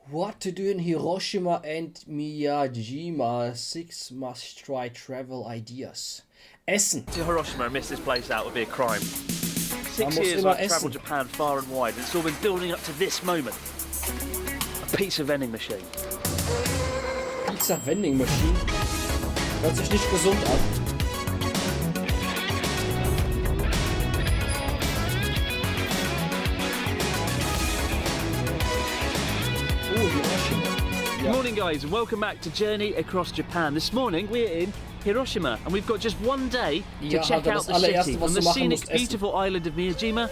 What to do in Hiroshima and Miyajima? 6 must-try travel ideas. Essen. To Hiroshima and miss this place out would be a crime. 6 years I've travelled Japan far and wide, and it's all been building up to this moment. A pizza vending machine. Pizza vending machine? Hört sich nicht gesund an. Good morning guys, and welcome back to Journey Across Japan. This morning we're in Hiroshima and we've got just one day to check out the city, from the scenic beautiful island of Miyajima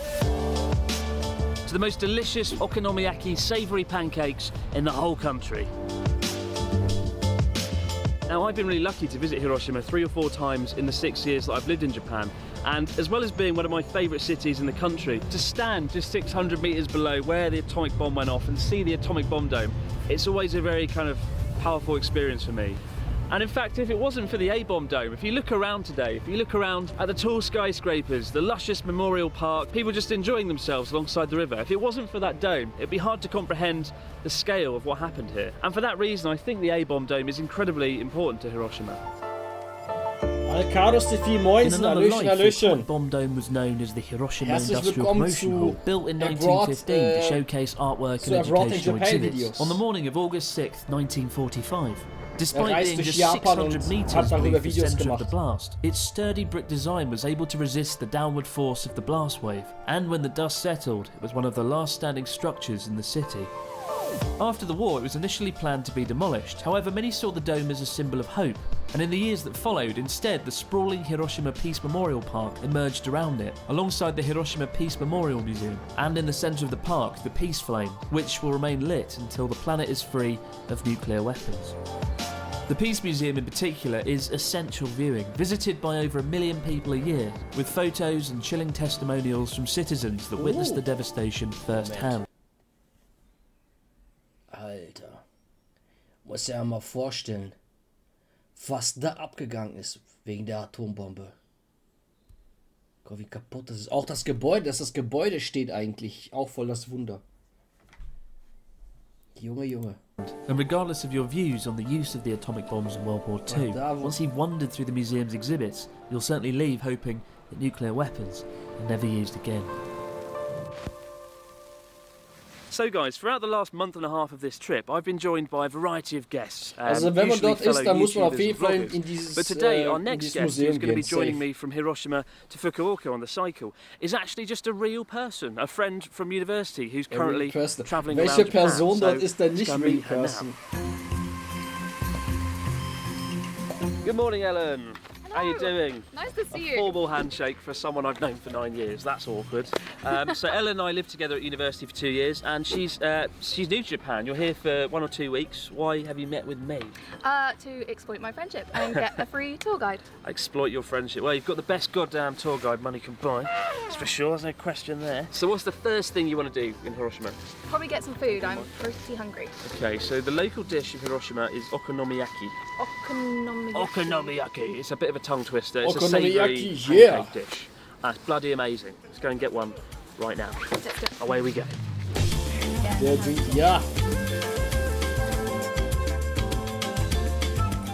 to the most delicious okonomiyaki savoury pancakes in the whole country. Now, I've been really lucky to visit Hiroshima 3 or 4 times in the 6 years that I've lived in Japan, and as well as being one of my favourite cities in the country, to stand just 600 metres below where the atomic bomb went off and see the atomic bomb dome, it's always a very kind of powerful experience for me. And in fact, if it wasn't for the A-bomb dome, if you look around today, if you look around at the tall skyscrapers, the luscious memorial park, people just enjoying themselves alongside the river, if it wasn't for that dome, it'd be hard to comprehend the scale of what happened here. And for that reason, I think the A-bomb dome is incredibly important to Hiroshima. Alkados TV Moinsen, Hallöchen, Hallöchen. The bomb dome was known as the Hiroshima Industrial Promotion Hall, built in 1915 to showcase artwork and educational exhibits. On the morning of August 6th, 1945. Despite being just 600 metres beneath the centre of the blast, its sturdy brick design was able to resist the downward force of the blast wave, and when the dust settled, it was one of the last standing structures in the city. After the war, it was initially planned to be demolished. However, many saw the dome as a symbol of hope, and in the years that followed, instead, the sprawling Hiroshima Peace Memorial Park emerged around it, alongside the Hiroshima Peace Memorial Museum, and in the centre of the park, the Peace Flame, which will remain lit until the planet is free of nuclear weapons. The Peace Museum in particular is essential viewing, visited by over 1 million people a year, with photos and chilling testimonials from citizens that witnessed the devastation firsthand. Alter, muss ja mal vorstellen, was da abgegangen ist wegen der Atombombe. Gott, wie kaputt das ist. Auch das Gebäude, dass das Gebäude steht eigentlich, auch voll das Wunder. Junge, Junge. And regardless of your views on the use of the atomic bombs in World War II, once you've wandered through the museum's exhibits, you'll certainly leave hoping that nuclear weapons are never used again. So guys, throughout the last month and a half of this trip, I've been joined by a variety of guests. Also wenn man dort ist, dann muss man auf jeden Fall in dieses But today, our next guest, who's going to be joining safe. me from Hiroshima to Fukuoka on the cycle, is actually just a real person, a friend from university who's currently travelling around Japan. Welche Person dort ist denn nicht real person? Good morning, Ellen. How are you doing? Nice to see you. A formal handshake for someone I've known for 9 years. That's awkward. So Ellen and I lived together at university for 2 years, and she's new to Japan. You're here for 1 or 2 weeks. Why have you met with me? To exploit my friendship and get a free tour guide. Exploit your friendship. Well, you've got the best goddamn tour guide money can buy. That's for sure. There's no question there. So what's the first thing you want to do in Hiroshima? Probably get some food. I'm pretty hungry. Okay, so the local dish in Hiroshima is okonomiyaki. Okonomiyaki. It's a bit of a tongue twister. It's a savoury pancake dish. That's bloody amazing. Let's go and get one right now. Away we go. Yeah.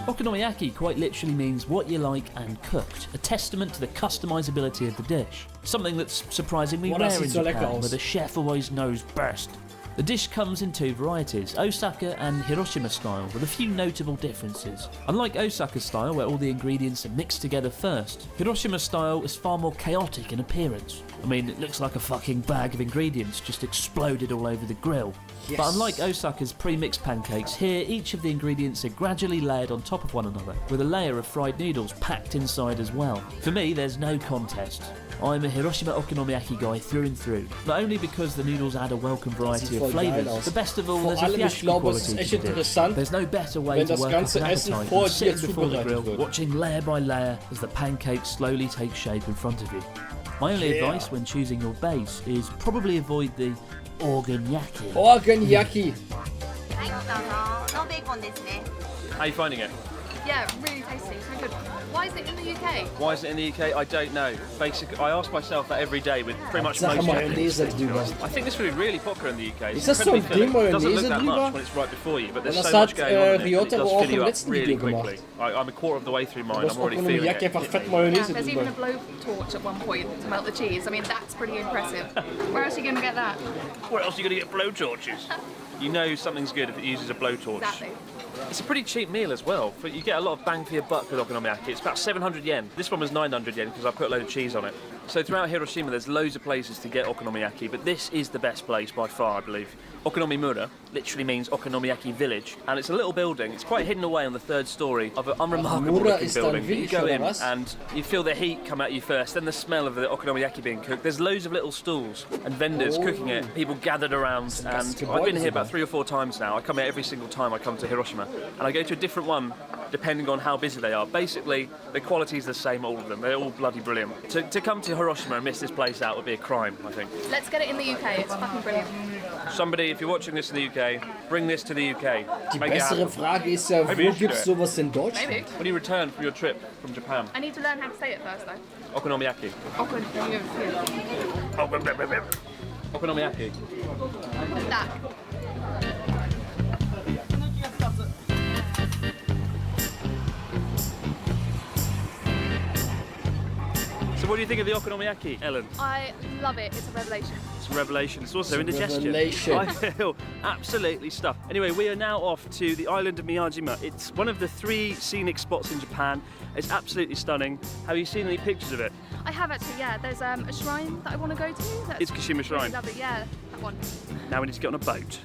Okonomiyaki quite literally means what you like and cooked, a testament to the customizability of the dish. Something that's surprisingly rare in Japan, where the chef always knows best. The dish comes in 2 varieties, Osaka and Hiroshima style, with a few notable differences. Unlike Osaka style, where all the ingredients are mixed together first, Hiroshima style is far more chaotic in appearance. I mean, it looks like a fucking bag of ingredients just exploded all over the grill. Yes. But unlike Osaka's pre-mixed pancakes, here each of the ingredients are gradually layered on top of one another, with a layer of fried noodles packed inside as well. For me, there's no contest. I'm a Hiroshima okonomiyaki guy through and through, not only because the noodles add a welcome variety of flavours, but best of all, there's a theatrical quality to the dish. There's no better way to work up an appetite than sitting before the grill, watching layer by layer as the pancakes slowly take shape in front of you. My only advice when choosing your base is probably avoid the organyaki. Organyaki. How are you finding it? Yeah, really tasty. It's a good one. Why is it in the UK? Why is it in the UK? I don't know. Basically, I ask myself that every day with pretty much Sache most Mayonnaise things. drüber. I think this would be really popular in the UK. Ist das so ein Ding, It doesn't look Mayonnaise that much drüber? when it's right before you, but there's Das so much hat going on in it, Gettr it does auch fill im you up letzten really Video quickly. gemacht. I'm a quarter of the way through mine, Du hast I'm already feeling Okonomiyaki it. einfach fett Yeah, Mayonnaise there's even a drüber. blowtorch at one point to melt the cheese. I mean, that's pretty impressive. Where else are you going to get that? Where else are you going to get blowtorches? You know something's good if it uses a blowtorch. Exactly. It's a pretty cheap meal as well. But you get a lot of bang for your buck with okonomiyaki. It's about 700 yen. This one was 900 yen because I put a load of cheese on it. So throughout Hiroshima, there's loads of places to get okonomiyaki, but this is the best place by far, I believe. Okonomimura literally means okonomiyaki village, and it's a little building. It's quite hidden away on the third story of an unremarkable Mura looking is dann building. You village, go oder in was? and you feel the heat come at you first, then the smell of the okonomiyaki being cooked. There's loads of little stalls and vendors cooking it, people gathered around, and I've been here about 3 or 4 times now. I come here every single time I come to Hiroshima, and I go to a different one depending on how busy they are. Basically, the quality is the same, all of them. They're all bloody brilliant. To come to Hiroshima and miss this place out would be a crime, I think. Let's get it in the UK. It's fucking brilliant. Somebody, if you're watching this in the UK, bring this to the UK. Die Make it bessere happen. Frage ist ja, Maybe wo you should gibt's do it. sowas in Deutschland? Maybe. When you return from your trip from Japan, I need to learn how to say it first, though. okonomiyaki. Okonomiyaki. That. So what do you think of the okonomiyaki, Ellen? I love it. It's a revelation. It's a revelation. It's also It's a indigestion. revelation. I feel absolutely stuffed. Anyway, we are now off to the island of Miyajima. It's one of the 3 scenic spots in Japan. It's absolutely stunning. Have you seen any pictures of it? I have actually, yeah. There's a shrine that I want to go to. That's It's Kashima Shrine. Really lovely, yeah. That one. Now we need to get on a boat.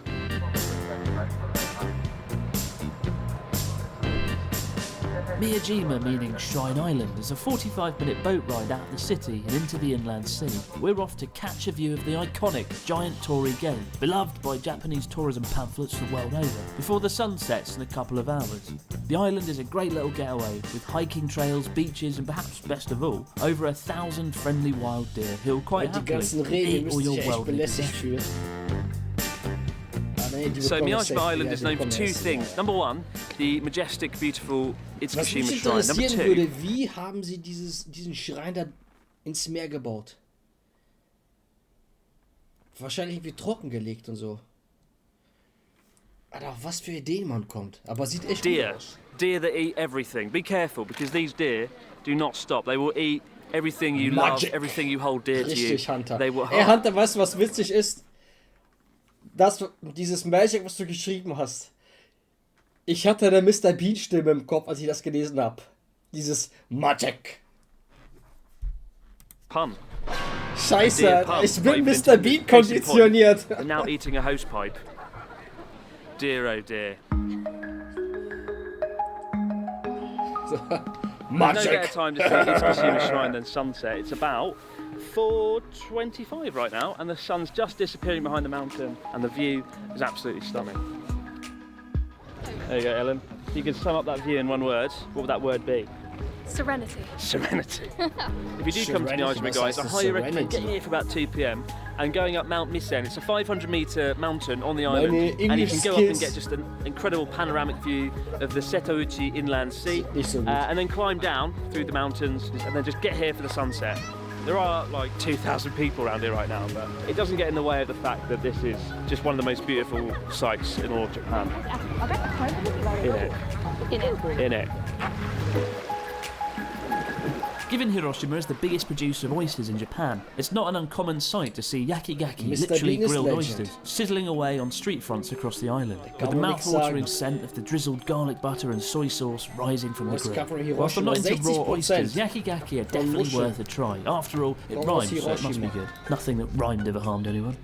Miyajima, meaning Shrine Island, is a 45-minute boat ride out of the city and into the inland sea. We're off to catch a view of the iconic giant torii gate, beloved by Japanese tourism pamphlets the world over, before the sun sets in a couple of hours. The island is a great little getaway, with hiking trails, beaches and perhaps best of all, over 1,000 friendly wild deer who'll quite Die ganzen happily Regeln eat all müsste your ich echt worldly belästigt possessions. fühlen. Nee, die So bekommen Miyajima safe, Island ja, is die known for bekommen 2 essen. things. Number 1, the majestic, beautiful Was Kashima mich Shrine. Number interessieren 2, würde, wie haben sie diesen Schrein da ins Meer gebaut? Wahrscheinlich irgendwie trockengelegt und so. Alter, auf was für Ideen man kommt. Aber sieht echt gut deer. aus. Deer that eat everything. Be careful, because these deer do not stop. They will eat everything you Magic. love, everything you hold dear to you. Richtig, Hunter. They will Ey, Hunter, weißt du, was witzig ist? Dieses Märchen, was du geschrieben hast. Ich hatte eine Mr. Bean-Stimme im Kopf, als ich das gelesen habe. Dieses Magic. Pun. Scheiße, Dear Alter, pun. ich bin Right, Mr. Vincent, Bean case in point. konditioniert. They're now eating a hosepipe. Dear oh dear. There's no better Magic. time to see Kashima Shrine than sunset. It's about 4:25 right now, and the sun's just disappearing behind the mountain, and the view is absolutely stunning. There you go, Ellen. If you could sum up that view in one word, what would that word be? Serenity. Serenity. If you do come to Serenity, Miyajima, guys, I that's highly recommend serenity. getting here for about 2 p.m. and going up Mount Misen. It's a 500-meter mountain on the island, and you English can go up and skills. get just an incredible panoramic view of the Setouchi Inland Sea, Nicht so gut. and then climb down through the mountains, and then just get here for the sunset. There are like 2,000 people around here right now, but it doesn't get in the way of the fact that this is just one of the most beautiful sights in all of Japan. In it. Given Hiroshima is the biggest producer of oysters in Japan, it's not an uncommon sight to see yakigaki, Mr. literally Bean is grilled legend. oysters, sizzling away on street fronts across the island, with the man nichts mouth-watering sagen. scent of the drizzled garlic butter and soy sauce rising from the Was grill. covering Whilst I'm not into Hiroshima, raw oysters, 60% yakigaki are definitely Muscheln. worth a try. After all, it From rhymes, so it must be Hiroshima. good. Nothing that rhymed ever harmed anyone.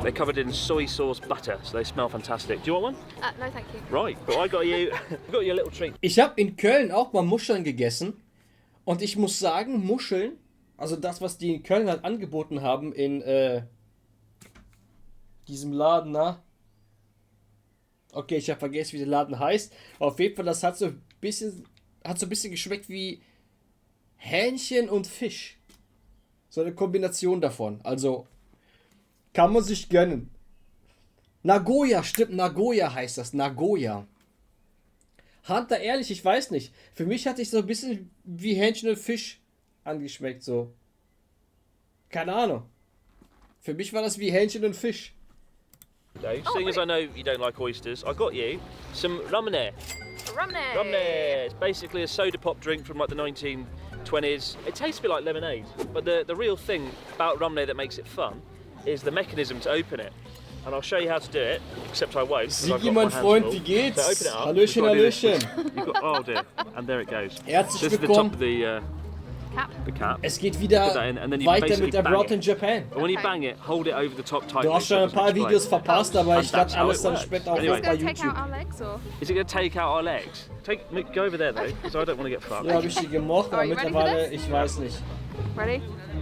They're covered in soy sauce butter, so they smell fantastic. Do you want one? No, thank you. Right, well I got you, got you a little treat. Ich habe in Köln auch mal Muscheln gegessen. Und ich muss sagen, Muscheln, also das, was die in Köln halt angeboten haben in diesem Laden, na? Okay, ich habe vergessen, wie der Laden heißt. Auf jeden Fall, das hat so ein bisschen geschmeckt wie Hähnchen und Fisch. So eine Kombination davon. Also, kann man sich gönnen. Nagoya, stimmt, Nagoya heißt das. Nagoya. Hunter, ehrlich, ich weiß nicht. Für mich hatte ich so ein bisschen wie Hähnchen und Fisch angeschmeckt, so. Keine Ahnung. Für mich war das wie Hähnchen und Fisch. Seeing as I know you don't like oysters, I got you some Mehr. Mehr. It's basically a soda pop drink from like the 1920s. It tastes a bit like lemonade, but the real thing about Mehr that makes it fun is the mechanism to open it. And I'll show you how to do it, except I won't. Sigi, mein Freund, wie geht's? So open it up. Hallöchen, Hallöchen. Oh dear, and there it goes. Herzlich This willkommen. is the top of the cap. Es geht wieder weiter mit der Brought in Japan. And when you bang it, hold it over the top tightly. Du hast schon ein paar Videos verpasst, aber ich lade alles dann später auch Anyway. bei YouTube. Is it going to take out our legs? Go over there though, because I don't want to get fucked. Ja, habe ich die gemocht, aber mittlerweile, ich weiß nicht. Ready?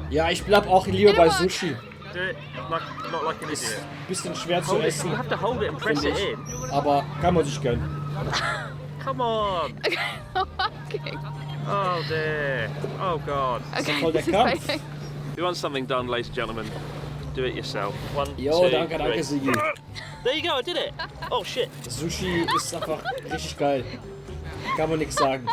Ja, ich bleib auch lieber bei Sushi. Do it not like an idiot. Bisschen schwer zu essen, You have to hold it and press it in. aber kann man sich gönnen. Come on. Okay. Oh dear. Oh god. Okay, voll der this is Kampf. failing. If you want something done, ladies and gentlemen, do it yourself. One, Jo, two, danke, three. Sigi. There you go, I did it. Oh shit. Sushi ist einfach richtig geil. Kann man nichts sagen.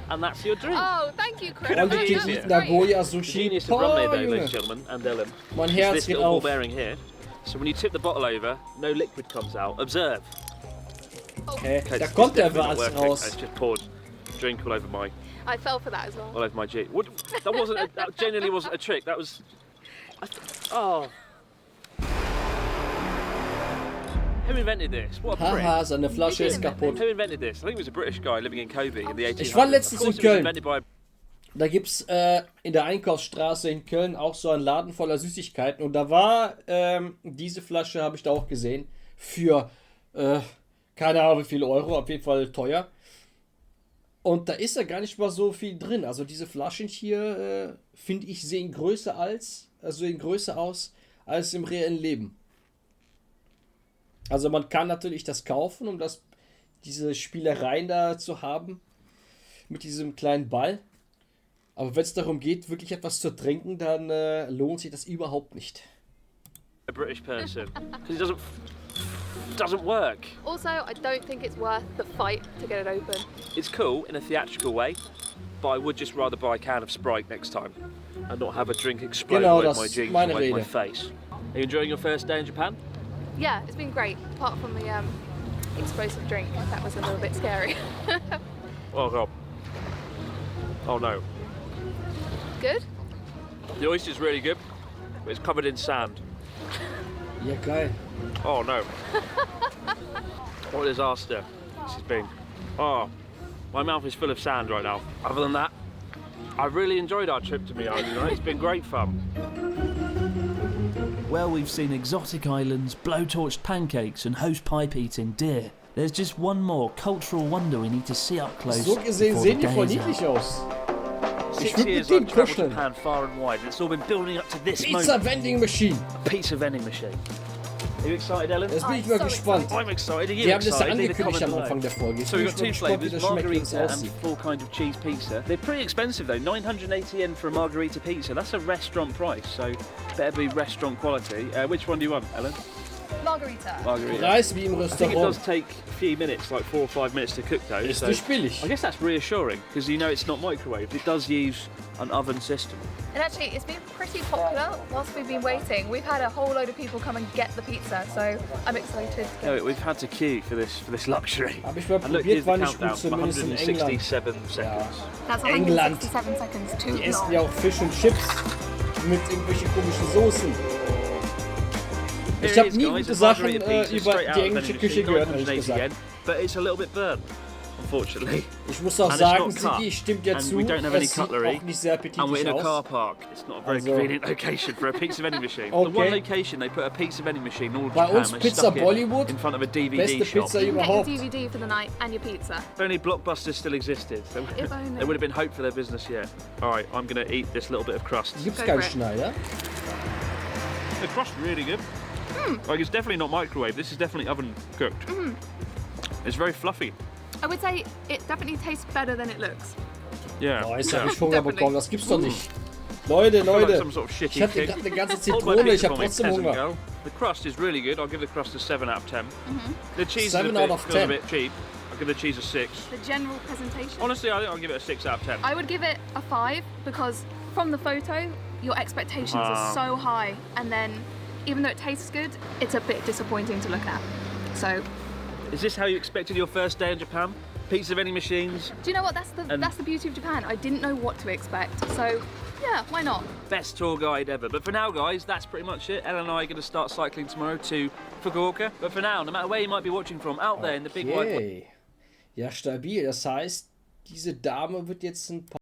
And that's your drink. Oh, thank you, Chris. Quality Really? mit Nagoya The Sushi. genius of Mehr, though, ladies Junge. and gentlemen, and Ellen, Mein is Herz this geht little ball auf. bearing here. So when you tip the bottle over, no liquid comes out. Observe. Okay, Okay, da it's kommt der definitely not was working. raus. I just poured drink all over my I fell for that as well. all over my G. What? That wasn't. That genuinely wasn't a trick. That was. Oh. Who invented this? What a prick. Haha, seine Flasche ist kaputt. Who invented this? I think it was a British guy living in Kobe in the 1800s. Ich war letztens Of course in it was Köln. invented by Da gibt's in der Einkaufsstraße in Köln auch so einen Laden voller Süßigkeiten. Und da war diese Flasche, habe ich da auch gesehen, für keine Ahnung wie viele Euro, auf jeden Fall teuer. Und da ist ja gar nicht mal so viel drin. Also diese Flaschen hier, finde ich, sehen größer aus als im reellen Leben. Also man kann natürlich das kaufen, um diese Spielereien da zu haben. Mit diesem kleinen Ball. Aber wenn es darum geht, wirklich etwas zu trinken, dann lohnt sich das überhaupt nicht. a British person because it doesn't work. Also, I don't think it's worth the fight to get it open. It's cool in a theatrical way, but I would just rather buy a can of Sprite next time and not have a drink explode Genau, all over das my ist jeans meine and all over my Rede. face. Are you enjoying your first day in Japan? Yeah, it's been great, apart from the explosive drink. That was a little bit scary. Oh god. Oh no. Good? The oyster's really good, but it's covered in sand. Ja, geil. Oh no. What a disaster this has been. Oh, my mouth is full of sand right now. Other than that, I really enjoyed our trip to Miyajima. It's been great fun. Well, we've seen exotic islands, blowtorched pancakes and hosepipe-eating deer. There's just one more cultural wonder we need to see up close. So gesehen before sehen the die voll day is niedlich out. aus. Ich 6 würde years mit I've denen travelled kuscheln. Japan far and wide, and it's all been building up to this Pizza moment. Vending Machine. Pizza vending machine. Are you excited, Ellen? Jetzt bin ich I'm mal so gespannt. I'm excited. Are you Die haben das ja excited? Leave a angekündigt comment am below. Anfang der Folge. Jetzt So bin we've ich got mal two gespannt, wie flavours, das schmeckt, wie das margarita and aussieht. full kind of cheese pizza. They're pretty expensive though, 980 yen for a margarita pizza. That's a restaurant price, so better be restaurant quality. Which one do you want, Ellen? Margarita. Margarita. Preis wie im I think it does Restaurant. take a few minutes, like 4 or 5 minutes to cook though. Ist So nicht billig. I guess that's reassuring because you know it's not microwave. It does use an oven system. And actually, it's been pretty popular whilst we've been waiting. We've had a whole load of people come and get the pizza, so I'm excited to get No, we've had to queue for this luxury. Hab ich mal And look, probiert, here's the war nicht countdown. gut, zumindest in England. 167 seconds. That's England. 167 seconds too Die essen long. ja auch Fisch und Chips mit irgendwelchen komischen Soßen. Ich Here habe it is, nie guys, gute a Sachen margarita pizza über straight out die of englische vending Küche machine, gehört, ehrlich 980 yen, gesagt. but it's a little bit burnt, unfortunately. Ich muss auch And it's sagen, not cut. Sigi, ich stimme dir And zu, we don't have any es sieht cutlery. auch nicht sehr And we're in appetitlich a car aus. park. It's not a very Also- convenient location for a pizza vending machine. The Okay. one location they put a pizza vending machine all of Bei Japan, uns they Pizza stuck it Bollywood, in front of a DVD beste shop. Pizza You can get überhaupt. your DVD for the night and your pizza. If only Blockbuster still existed, there If only. would have been hope for their business yet. All right, I'm going to eat this little bit of crust. Gibt's Go keinen for it. Schneider? The crust really good. Like it's definitely not microwave. This is definitely oven cooked. It's very fluffy. I would say it definitely tastes better than it looks. Yeah. Boah, jetzt yeah. habe ich Hunger Definitely. bekommen, das gibt's doch nicht. Leute, I feel like Leute, some sort of shitty ich hatte pig. gerade eine ganze Hold my Zitrone, pizza ich habe for me, trotzdem peasant Hunger. girl. The crust is really good. I'll give the crust a 7 out of 10. The cheese 7 is a out bit, of feels a 10. bit cheap. I'll give the cheese a 6. The general presentation? Honestly, I think I'll give it a 6 out of 10. I would give it a 5 because from the photo, your expectations are so high, and then even though it tastes good, it's a bit disappointing to look at. So, is this how you expected your first day in Japan? Pizza vending machines? Do you know what? That's the beauty of Japan. I didn't know what to expect. So, yeah, why not? Best tour guide ever. But for now, guys, that's pretty much it. Ellen and I are going to start cycling tomorrow to Fukuoka. But for now, no matter where you might be watching from, out there in the big wide... Ja, stabil. Das heißt, diese Dame wird jetzt ein paar